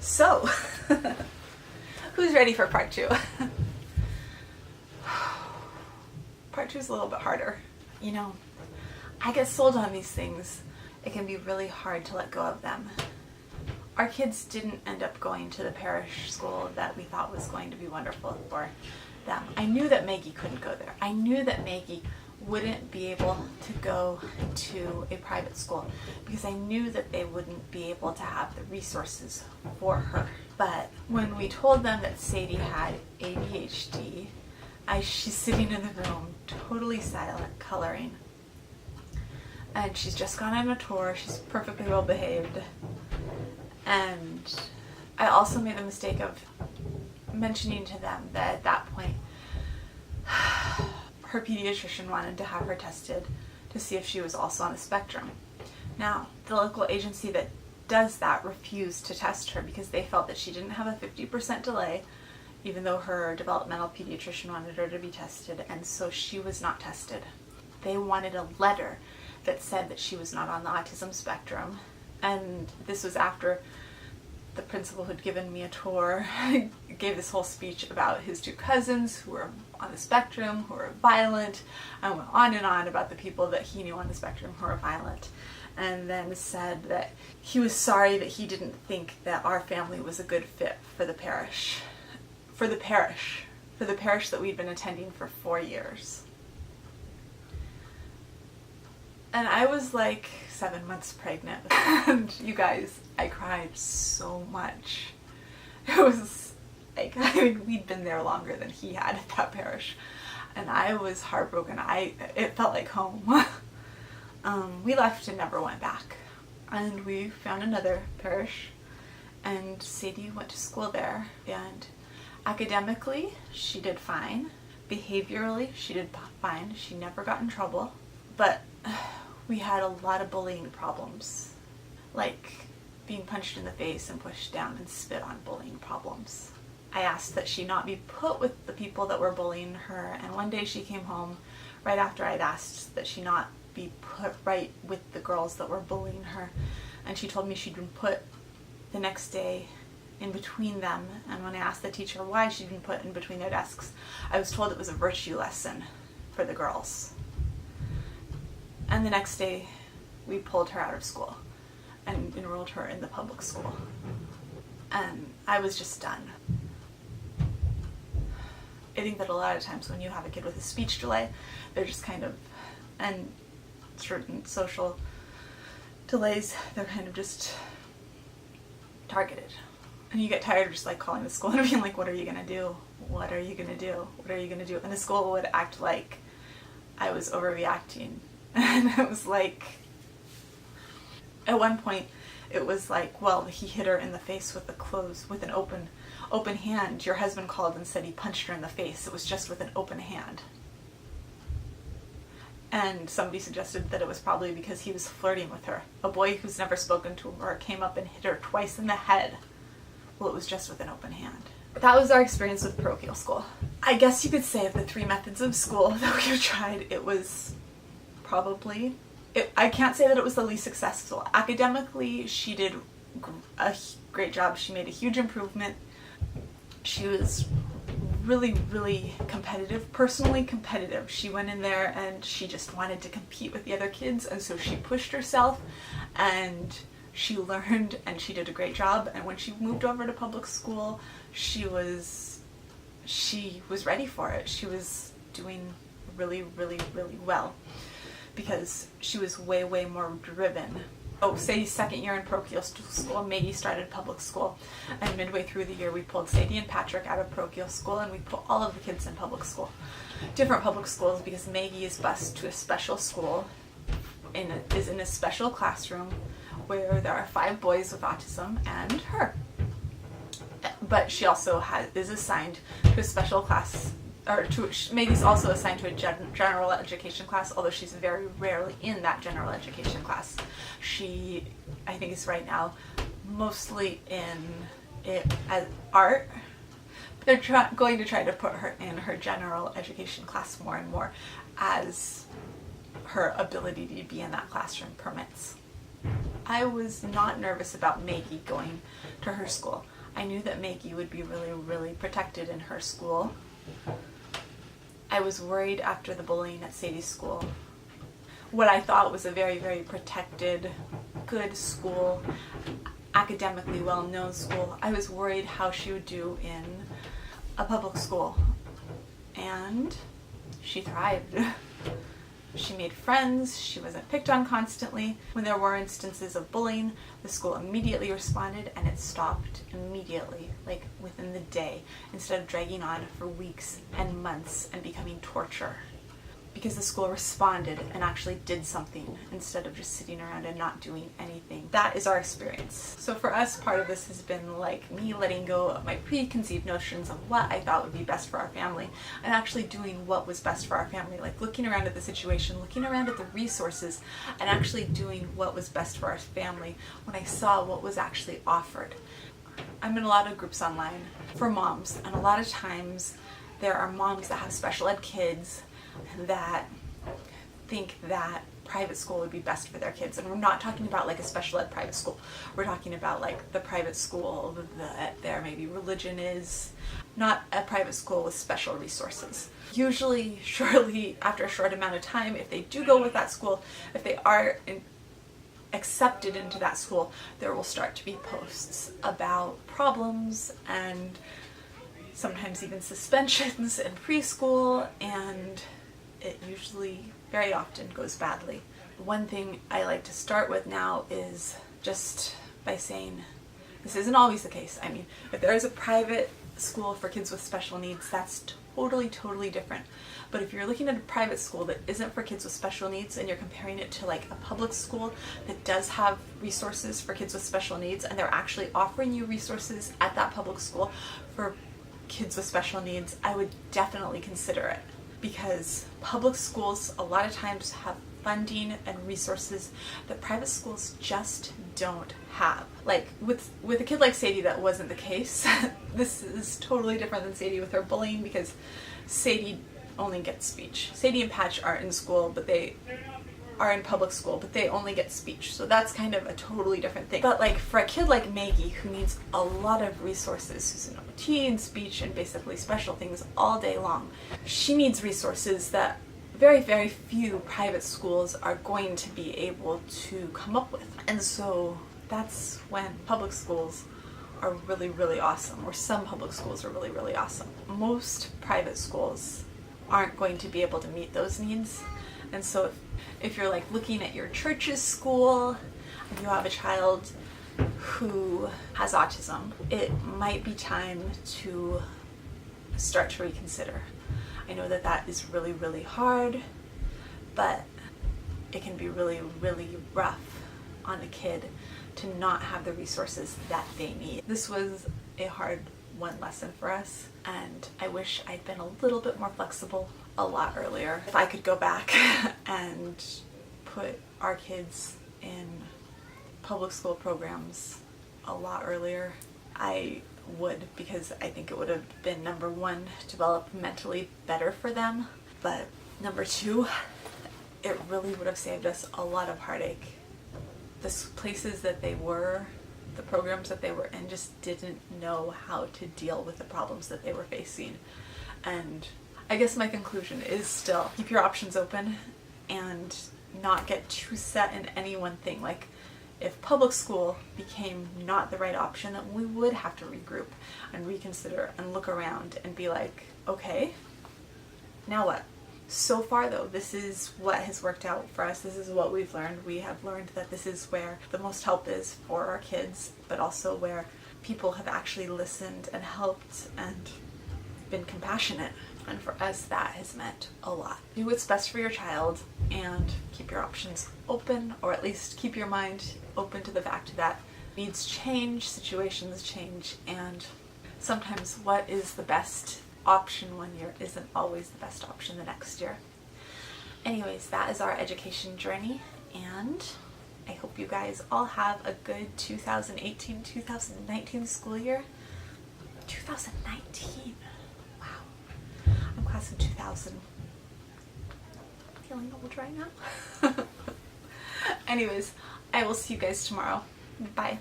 So, who's ready for part two? Part two is a little bit harder. You know, I get sold on these things. It can be really hard to let go of them. Our kids didn't end up going to the parish school that we thought was going to be wonderful for them. I knew that Maggie couldn't go there. I knew that Maggie wouldn't be able to go to a private school because I knew that they wouldn't be able to have the resources for her. But when we told them that Sadie had ADHD, she's sitting in the room totally silent, coloring. And she's just gone on a tour. She's perfectly well behaved. And I also made the mistake of mentioning to them that at that point her pediatrician wanted to have her tested to see if she was also on the spectrum. Now, the local agency that does that refused to test her because they felt that she didn't have a 50% delay, even though her developmental pediatrician wanted her to be tested, and so she was not tested. They wanted a letter that said that she was not on the autism spectrum, and this was after the principal who'd given me a tour gave this whole speech about his two cousins who were on the spectrum, who were violent, and went on and on about the people that he knew on the spectrum who were violent, and then said that he was sorry that he didn't think that our family was a good fit for the parish. For the parish that we'd been attending for 4 years. And I was like 7 months pregnant, and you guys, I cried so much. It was like, I mean, we'd been there longer than he had at that parish, and I was heartbroken. It felt like home. We left and never went back, and we found another parish, and Sadie went to school there, and academically, she did fine. Behaviorally, she did fine. She never got in trouble, but we had a lot of bullying problems, like being punched in the face and pushed down and spit on bullying problems. I asked that she not be put with the people that were bullying her, and one day she came home right after I'd asked that she not be put right with the girls that were bullying her, and she told me she'd been put the next day in between them, and when I asked the teacher why she'd been put in between their desks, I was told it was a virtue lesson for the girls. And the next day, we pulled her out of school and enrolled her in the public school. And I was just done. I think that a lot of times when you have a kid with a speech delay, they're just kind of, and certain social delays, they're kind of just targeted. And you get tired of just like calling the school and being like, what are you gonna do? What are you gonna do? What are you gonna do? And the school would act like I was overreacting. And it was like, at one point, it was like, well, he hit her in the face with an open hand. Your husband called and said he punched her in the face. It was just with an open hand. And somebody suggested that it was probably because he was flirting with her. A boy who's never spoken to her came up and hit her twice in the head. Well, it was just with an open hand. That was our experience with parochial school. I guess you could say of the 3 methods of school that we've tried, it was probably, I can't say that it was the least successful. Academically, she did a great job. She made a huge improvement. She was really, really competitive, personally competitive. She went in there and she just wanted to compete with the other kids, and so she pushed herself and she learned and she did a great job. And when she moved over to public school, she was ready for it. She was doing really, really, really well because she was way, way more driven. Oh, Sadie's second year in parochial school, Maggie started public school, and midway through the year we pulled Sadie and Patrick out of parochial school and we put all of the kids in public school. Different public schools, because Maggie is bused to a special school, is in a special classroom where there are 5 boys with autism and her. But she also is assigned to a special class, Maggie's also assigned to a general education class, although she's very rarely in that general education class. She, I think, is right now mostly in art. They're going to try to put her in her general education class more and more as her ability to be in that classroom permits. I was not nervous about Maggie going to her school. I knew that Maggie would be really, really protected in her school. I was worried after the bullying at Sadie's school. What I thought was a very, very protected, good school, academically well-known school. I was worried how she would do in a public school. And she thrived. She made friends, she wasn't picked on constantly. When there were instances of bullying, the school immediately responded and it stopped immediately, like within the day, instead of dragging on for weeks and months and becoming torture. Because the school responded and actually did something instead of just sitting around and not doing anything. That is our experience. So for us, part of this has been like me letting go of my preconceived notions of what I thought would be best for our family and actually doing what was best for our family. Like looking around at the situation, looking around at the resources, and actually doing what was best for our family when I saw what was actually offered. I'm in a lot of groups online for moms, and a lot of times there are moms that have special ed kids that think that private school would be best for their kids. And we're not talking about like a special ed private school. We're talking about like the private school that their maybe religion is, not a private school with special resources. Usually, surely, after a short amount of time, if they do go with that school, if they are accepted into that school, there will start to be posts about problems and sometimes even suspensions in preschool, and it usually very often goes badly. One thing I like to start with now is just by saying this isn't always the case. I mean, if there is a private school for kids with special needs, that's totally different. But if you're looking at a private school that isn't for kids with special needs and you're comparing it to like a public school that does have resources for kids with special needs, and they're actually offering you resources at that public school for kids with special needs, I would definitely consider it. Because public schools a lot of times have funding and resources that private schools just don't have. Like with a kid like Sadie, that wasn't the case. This is totally different than Sadie with her bullying, because Sadie only gets speech. Sadie and Patch are in school, but they are in public school, but they only get speech. So that's kind of a totally different thing. But like for a kid like Maggie, who needs a lot of resources, who's in OT and speech and basically special things all day long, she needs resources that very, very few private schools are going to be able to come up with. And so that's when public schools are really, really awesome, or some public schools are really, really awesome. Most private schools aren't going to be able to meet those needs. And so if you're like looking at your church's school and you have a child who has autism, it might be time to start to reconsider. I know that that is really, really hard, but it can be really, really rough on a kid to not have the resources that they need. This was a hard one lesson for us, and I wish I'd been a little bit more flexible a lot earlier. If I could go back and put our kids in public school programs a lot earlier, I would, because I think it would have been, number one, developmentally better for them, but number two, it really would have saved us a lot of heartache. The places that they were, the programs that they were in, just didn't know how to deal with the problems that they were facing. And I guess my conclusion is still keep your options open and not get too set in any one thing. Like if public school became not the right option, then we would have to regroup and reconsider and look around and be like, okay, now what? So far though, this is what has worked out for us. This is what we've learned. We have learned that this is where the most help is for our kids, but also where people have actually listened and helped and been compassionate. And for us, that has meant a lot. Do what's best for your child and keep your options open, or at least keep your mind open to the fact that needs change, situations change, and sometimes what is the best option one year isn't always the best option the next year. Anyways, that is our education journey, and I hope you guys all have a good 2018-2019 school year. 2019. Wow. I'm class of 2000. Feeling old right now. Anyways, I will see you guys tomorrow. Bye.